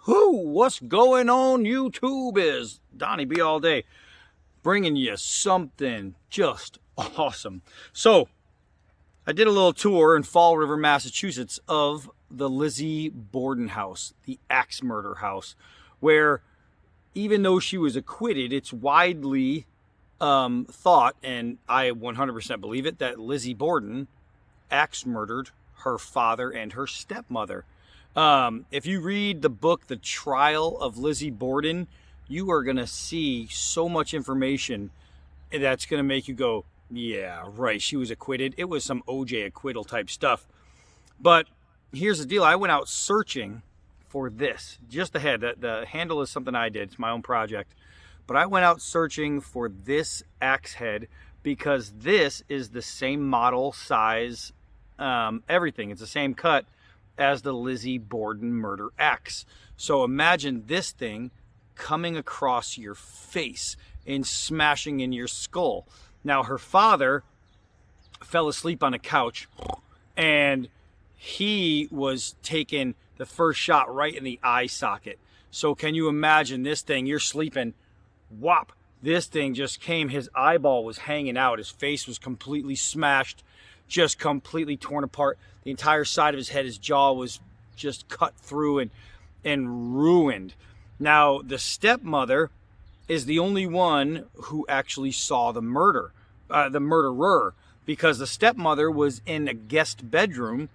Who? What's going on YouTube? Is Donnie B all day bringing you something just awesome. So I did a little tour in Fall River, Massachusetts of the Lizzy Borden house, the axe murder house, where even though she was acquitted, it's widely thought, and I 100% believe it, that Lizzy Borden axe murdered her father and her stepmother. If you read the book, The Trial of Lizzy Borden, you are going to see so much information that's going to make you go, yeah, right, she was acquitted. It was some OJ acquittal type stuff. But here's the deal. I went out searching for this. Just ahead, the handle is something I did. It's my own project. But I went out searching for this axe head because this is the same model, size, everything. It's the same cut as the Lizzy Borden murder axe. So imagine this thing coming across your face and smashing in your skull. Now, her father fell asleep on a couch, and he was taking the first shot right in the eye socket. So can you imagine this thing? You're sleeping, whop, this thing just came, his eyeball was hanging out, his face was completely smashed, just completely torn apart. The entire side of his head, his jaw was just cut through and ruined. Now, the stepmother is the only one who actually saw the murderer, because the stepmother was in a guest bedroom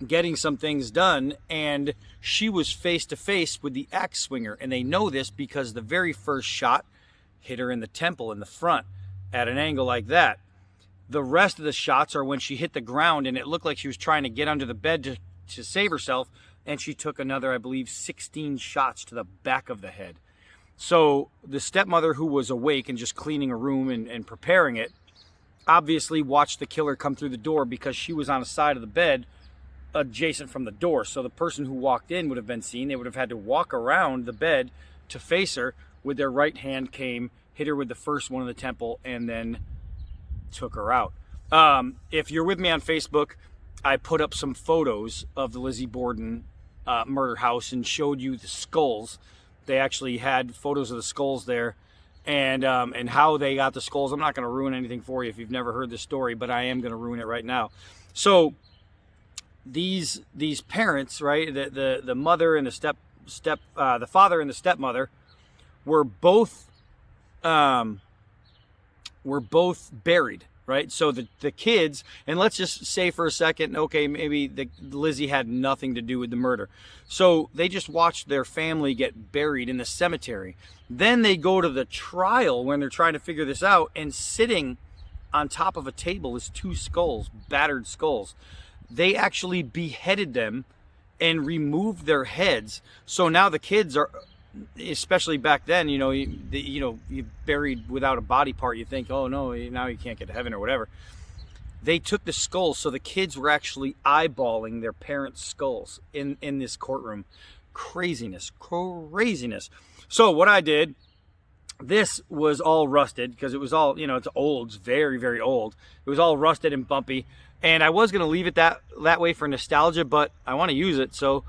getting some things done, and she was face to face with the axe swinger. And they know this because the very first shot hit her in the temple in the front at an angle like that. The rest of the shots are when she hit the ground, and it looked like she was trying to get under the bed to save herself, and she took another, I believe, 16 shots to the back of the head. So the stepmother, who was awake and just cleaning a room and preparing it, obviously watched the killer come through the door because she was on the side of the bed adjacent from the door. So the person who walked in would have been seen. They would have had to walk around the bed to face her. With their right hand came, hit her with the first one in the temple, and then took her out. If you're with me on Facebook, I put up some photos of the Lizzy Borden murder house and showed you the skulls. They actually had photos of the skulls there, and how they got the skulls. I'm not going to ruin anything for you if you've never heard this story, but I am going to ruin it right now. So these parents, right, the mother and the father and the stepmother were both buried, right? So the kids, and let's just say for a second, okay, maybe Lizzy had nothing to do with the murder. So they just watched their family get buried in the cemetery. Then they go to the trial when they're trying to figure this out, and sitting on top of a table is two skulls, battered skulls. They actually beheaded them and removed their heads. So now the kids are, especially back then, you buried without a body part, you think, oh no, now you can't get to heaven or whatever. They took the skulls, so the kids were actually eyeballing their parents' skulls in this courtroom. Craziness. So what I did, this was all rusted because it was all, it's old, it's very, very old. It was all rusted and bumpy, and I was going to leave it that way for nostalgia, but I want to use it, so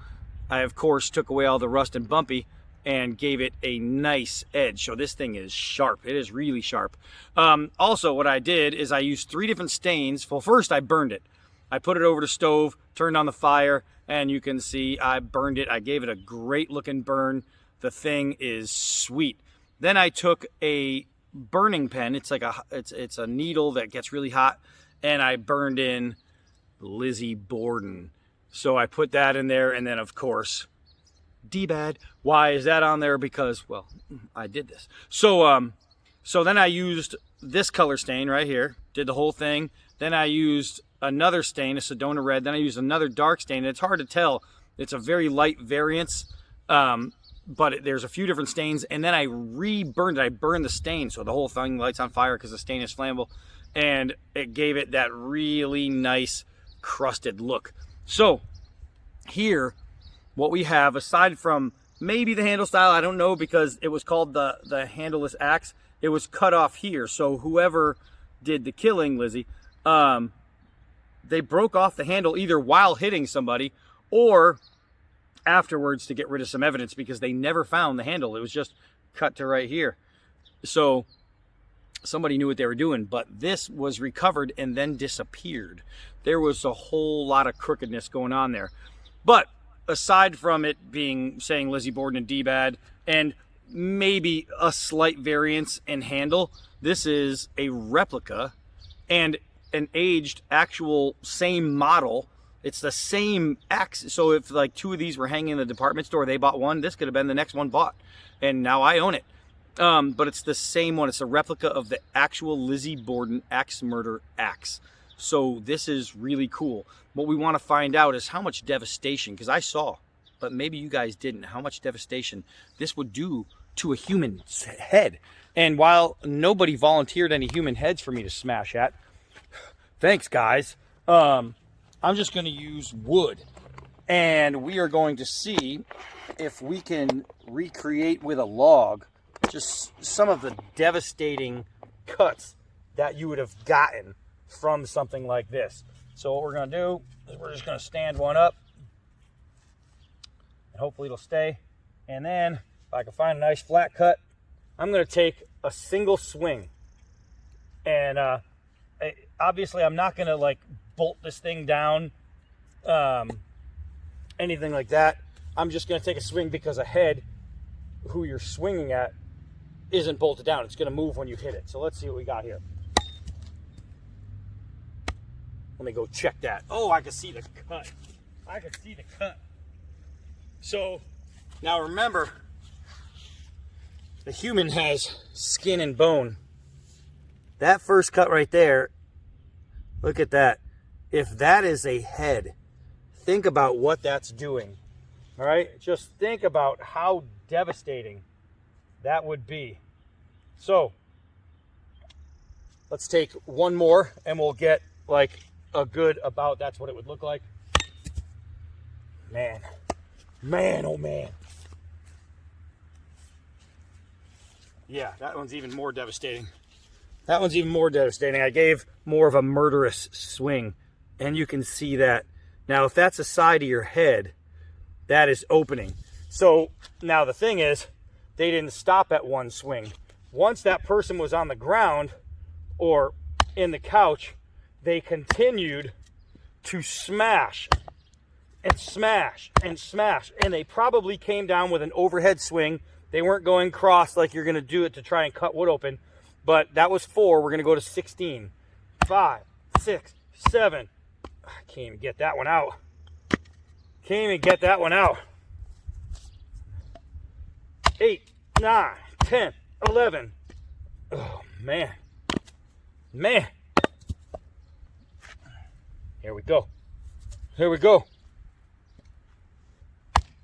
I, of course, took away all the rust and bumpy and gave it a nice edge. So this thing is sharp. It is really sharp. Also, what I did is I used 3 different stains. Well, first I burned it. I put it over the stove, turned on the fire, and you can see I burned it. I gave it a great looking burn. The thing is sweet. Then I took a burning pen. It's like it's a needle that gets really hot, and I burned in Lizzy Borden. So I put that in there, and then of course, D-bad. Why is that on there? Because, well, I did this. So then I used this color stain right here, did the whole thing. Then I used another stain, a Sedona red. Then I used another dark stain. And it's hard to tell. It's a very light variance, but there's a few different stains. And then I reburned it. I burned the stain, so the whole thing lights on fire because the stain is flammable. And it gave it that really nice crusted look. So here, what we have, aside from maybe the handle style, I don't know, because it was called the handleless axe. It was cut off here. So whoever did the killing, Lizzy, they broke off the handle either while hitting somebody, or afterwards to get rid of some evidence because they never found the handle. It was just cut to right here. So somebody knew what they were doing, but this was recovered and then disappeared. There was a whole lot of crookedness going on there. But aside from it being saying Lizzy Borden and D-Bad and maybe a slight variance in handle, this is a replica and an aged actual same model. It's the same axe. So if like two of these were hanging in the department store, they bought one, this could have been the next one bought. And now I own it. But it's the same one. It's a replica of the actual Lizzy Borden axe murder axe. So this is really cool. What we want to find out is how much devastation, because I saw, but maybe you guys didn't, how much devastation this would do to a human's head. And while nobody volunteered any human heads for me to smash at, thanks guys, I'm just going to use wood. And we are going to see if we can recreate with a log just some of the devastating cuts that you would have gotten from something like this. So what we're going to do is we're just going to stand one up and hopefully it'll stay. And then if I can find a nice flat cut, I'm going to take a single swing. And obviously I'm not going to like bolt this thing down, anything like that. I'm just going to take a swing because a head who you're swinging at isn't bolted down. It's going to move when you hit it. So let's see what we got here. Let me go check that. Oh, I can see the cut. I can see the cut. So now remember, the human has skin and bone. That first cut right there, look at that. If that is a head, think about what that's doing. All right? Just think about how devastating that would be. So let's take one more and we'll get like a good about that's what it would look like. Man, oh man. Yeah, that one's even more devastating. That one's even more devastating. I gave more of a murderous swing and you can see that. Now if that's the side of your head, that is opening. So now the thing is, they didn't stop at one swing. Once that person was on the ground or in the couch, they continued to smash and smash and smash. And they probably came down with an overhead swing. They weren't going cross like you're going to do it to try and cut wood open. But that was 4. We're going to go to 16. 5, 6, 7. I can't even get that one out. Can't even get that one out. 8, 9, 10, 11. Oh, man. Man. Here we go. Here we go.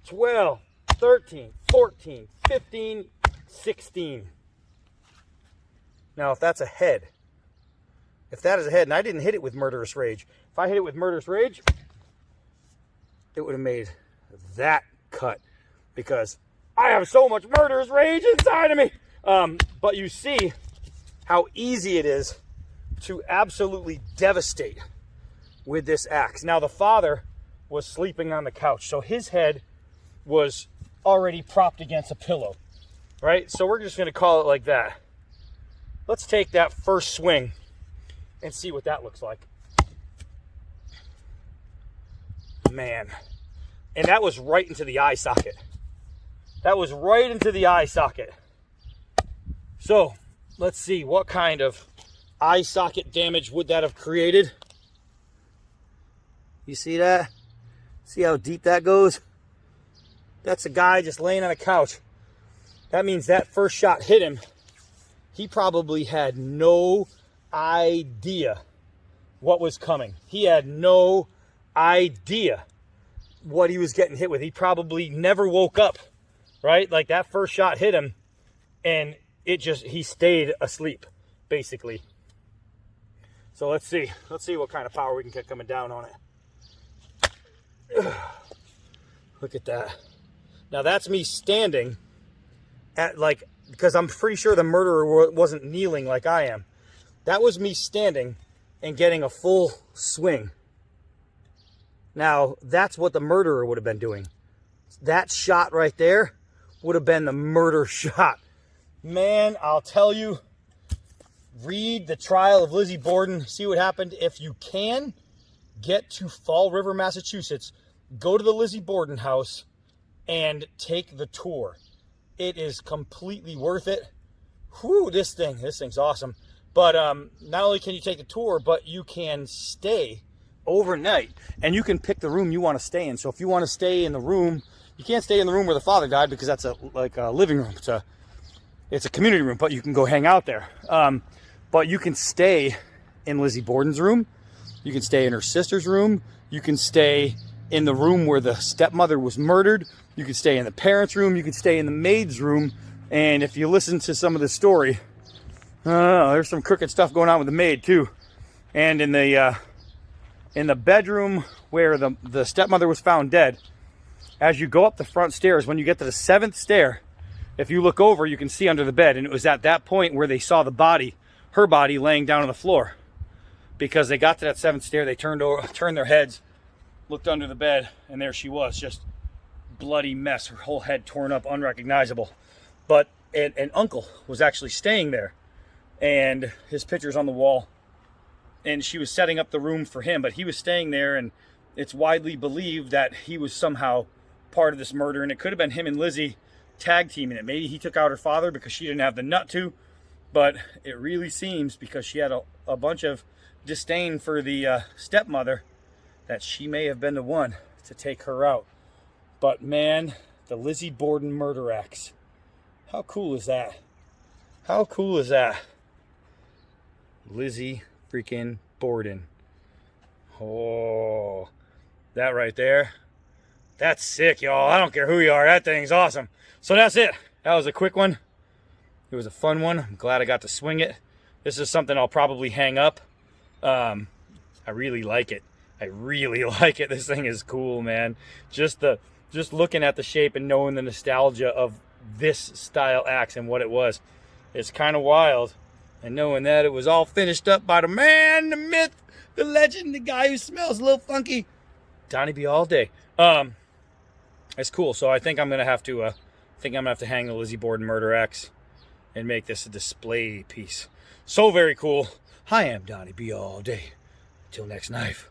12, 13, 14, 15, 16. Now, if that's a head, if that is a head, and I didn't hit it with Murderous Rage. If I hit it with Murderous Rage, it would have made that cut because I have so much Murderous Rage inside of me. But you see how easy it is to absolutely devastate with this axe. Now, the father was sleeping on the couch, so his head was already propped against a pillow, right? So we're just going to call it like that. Let's take that first swing and see what that looks like. Man. And that was right into the eye socket. That was right into the eye socket. So, let's see, what kind of eye socket damage would that have created? You see that? See how deep that goes? That's a guy just laying on a couch. That means that first shot hit him. He probably had no idea what was coming. He had no idea what he was getting hit with. He probably never woke up, right? Like that first shot hit him and he stayed asleep, basically. So let's see what kind of power we can get coming down on it. Look at that. Now that's me standing at like, because I'm pretty sure the murderer wasn't kneeling like I am. That was me standing and getting a full swing. Now, that's what the murderer would have been doing. that shot right there would have been the murder shot. Man, I'll tell you, read The Trial of Lizzy Borden. See what happened. If you can, get to Fall River, Massachusetts. Go to the Lizzy Borden house and take the tour. It is completely worth it. Whew, this thing's awesome. But not only can you take the tour, but you can stay overnight. And you can pick the room you want to stay in. So if you want to stay in the room, you can't stay in the room where the father died because that's like a living room. It's a community room, but you can go hang out there. But you can stay in Lizzy Borden's room. You can stay in her sister's room. You can stay in the room where the stepmother was murdered. You can stay in the parents' room. You can stay in the maid's room. And if you listen to some of the story, there's some crooked stuff going on with the maid too. And in the bedroom where the stepmother was found dead, as you go up the front stairs, when you get to the 7th stair, if you look over, you can see under the bed. And it was at that point where they saw the body, her body, laying down on the floor. Because they got to that 7th stair, they turned their heads, looked under the bed, and there she was, just bloody mess, her whole head torn up, unrecognizable. But an uncle was actually staying there, and his picture's on the wall, and she was setting up the room for him, but he was staying there, and it's widely believed that he was somehow part of this murder, and it could have been him and Lizzy tag teaming it. Maybe he took out her father because she didn't have the nut to, but it really seems, because she had a bunch of disdain for the stepmother, that she may have been the one to take her out. But man, the Lizzy Borden murder axe. How cool is that? How cool is that? Lizzy freaking Borden. Oh, that right there. That's sick, y'all. I don't care who you are. That thing's awesome. So that's it. That was a quick one. It was a fun one. I'm glad I got to swing it. This is something I'll probably hang up. I really like it. I really like it. This thing is cool, man. Just looking at the shape and knowing the nostalgia of this style axe and what it was, it's kind of wild. And knowing that it was all finished up by the man, the myth, the legend, the guy who smells a little funky, Donnie B all day. It's cool. So I think I'm gonna have to hang the Lizzy Borden murder axe and make this a display piece. So very cool. I am Donnie B all day. Till next knife.